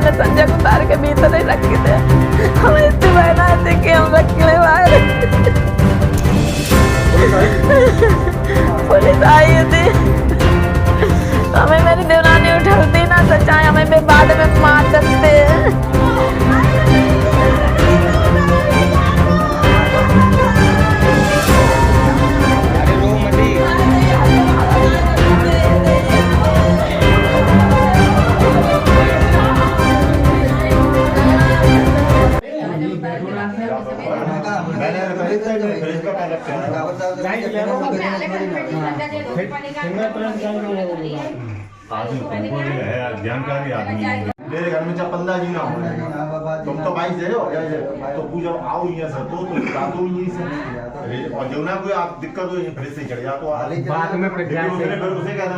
हमने संजय को उतार के भीतर ही रखी थे। हमें इतनी बहना थी कि हम रखने बाहर। पुलिस आई थी, हमें मेरी देवरानी उठलती ना सच्चाई, हमें भी बाद में मार सकते हैं। जानकारी आदमी मेरे घर में जब 15 जीना हो, तुम तो 22 दे हो तो पूछो आओ यहाँ से तो बता दो यहीं से, और जो ना कोई आप दिक्कत हो फिर से चढ़ जा तो बाद में फिर उसे कहना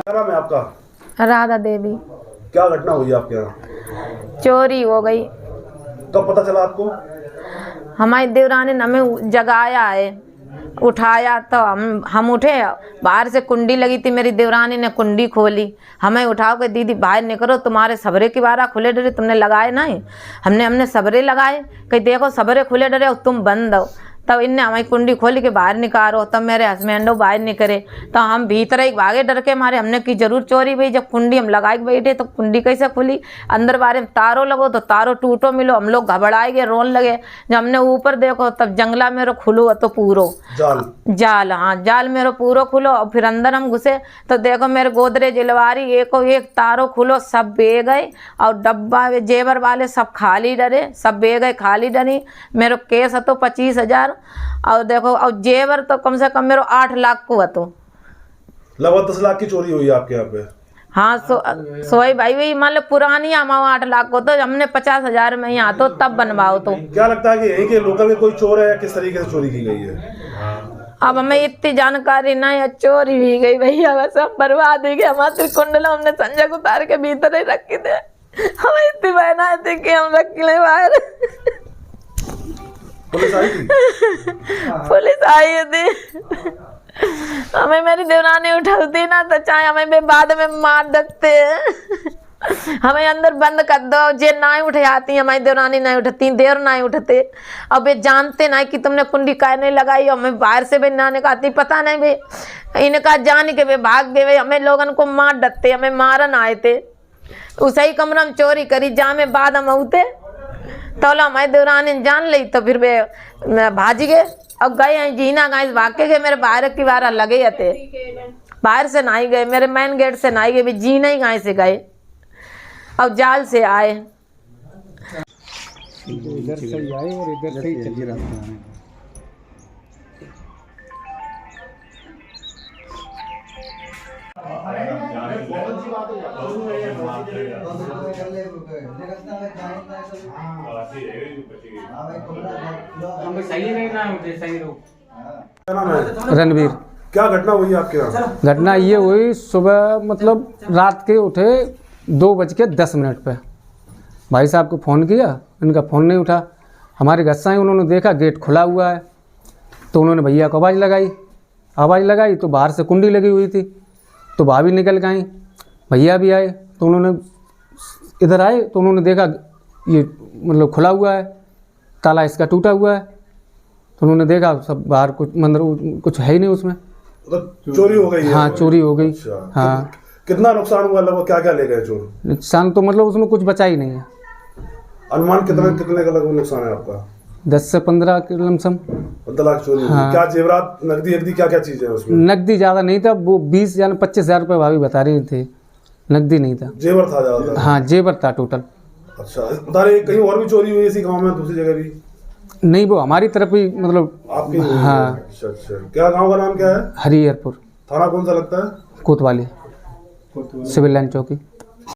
नाम है आपका? राधा देवी। क्या घटना हुई आपके यहाँ? चोरी हो गई। कब पता चला आपको? हमारी देवरानी ने हमें जगाया है, उठाया तो हम उठे, बाहर से कुंडी लगी थी, मेरी देवरानी ने कुंडी खोली, हमें उठाओ के दीदी बाहर निकलो, तुम्हारे सबरे की बारा खुले डरे तुमने लगाए नहीं। हमने सबरे लगाए, कहीं देखो सबरे खुले डरे तुम बंद हो। तब इनने हमारी कुंडी खोली के बाहर निकालो, तब मेरे हस्बैंड बाहर निकले, तो हम भीतर ही भागे डर के मारे। हमने की जरूर चोरी भाई, जब कुंडी हम लगाए बैठे तो कुंडी कैसे खुली, अंदर बारे में तारों लगो तो तारों टूटो मिलो, हम लोग घबराए गए, रोन लगे। जब हमने ऊपर देखो तब जंगला मेरे खुलो तो पूरो जाल, हाँ जाल मेरे पूरो खुलो। और फिर अंदर हम घुसे तो देखो मेरे गोदरेज अलमारी एक तारों खुलो, सब बे गए, और डब्बा जेवर वाले सब खाली डरे, सब बे गए खाली डरी। मेरे केस तो 25,000, और देखो और जेवर तो कम से कम मेरे 8 लाख को है, तो लगभग 10 लाख की चोरी हुई आपके यहाँ पे। हाँ सोई भाई वही मान लो पुरानी हमारा 8 लाख को, तो हमने 50,000 में यहाँ तो तब बनवाओ। तो क्या लगता है कि यही के लोकल में कोई चोर है या किस तरीके से चोरी की गई है? अब हमें इतनी जानकारी नहीं है, चोरी भी गई भैया, सब बर्बाद हो गया। हमारे कुंडला हमने संजय को उतार के भीतर ही रखी थे, हमें इतनी बहना थी कि हम रख ले बाहर। पुलिस आई थी? पुलिस आई थी, हमें मेरी देवरानी उठलती ना तो चाहे हमें भी बाद में मार सकते हैं। हमें अंदर बंद कर दो, जे ना उठे आती, हमारी देवरानी नहीं उठती, देर नहीं उठते। अब ये जानते ना कि तुमने कुंडी काय नहीं लगाई, हमें बाहर से भी ना निकालती, पता नहीं भाई इनका जान के वे भाग गए, हमें लोगन को मार डरते, हमें मारन आए थे। उसे ही कमरा में चोरी करी, जा में बाद हम उठे तो हमारी देवरानी जान ली, तो फिर वे भाज गए। अब गए जीना गाय भागे गए, मेरे बाहर की बार लगे थे, बाहर से नहीं गए, मेरे मेन गेट से नहीं गए, जीना ही गाय से गए, अब जाल से आए। इधर से ही आए और इधर से ही चली रास्ता है। रणवीर। क्या घटना हुई आपके यहाँ? घटना ये हुई सुबह, मतलब रात के उठे 2:10 पे, भाई साहब को फ़ोन किया, इनका फ़ोन नहीं उठा। हमारे घर से उन्होंने देखा गेट खुला हुआ है, तो उन्होंने भैया को आवाज़ लगाई तो बाहर से कुंडी लगी हुई थी, तो भाभी निकल गई, भैया भी आए, तो उन्होंने इधर आए तो उन्होंने देखा ये मतलब खुला हुआ है, ताला इसका टूटा हुआ है, तो उन्होंने देखा सब बाहर कुछ है ही नहीं उसमें, तो चोरी हो गई है? हाँ चोरी हो गई। हाँ। कितना नुकसान हुआ, लगभग क्या क्या ले गए चोर? नुकसान तो मतलब उसमें कुछ बचा ही नहीं है। अनुमान कितने का लगभग नुकसान है आपका? 10 से 15 के लमसम। 15 लाख चोरी। हाँ। क्या जेवरात, नकदी क्या क्या चीजें उसमें? नकदी ज़्यादा नहीं था, वो 20 या 25,000 रुपये भाभी बता रही थी, नकदी नहीं था। जेवर था ज़्यादा? हाँ जेवर था टोटल। अच्छा, बता रहे कहीं और भी चोरी हुई इसी गाँव में, दूसरी जगह भी? नहीं, वो हमारी तरफ ही, मतलब आपकी? हाँ। अच्छा। क्या गाँव का नाम क्या है? हरिहरपुर। थाना कौन सा लगता है? कोतवाली, सिविल लाइन चौकी।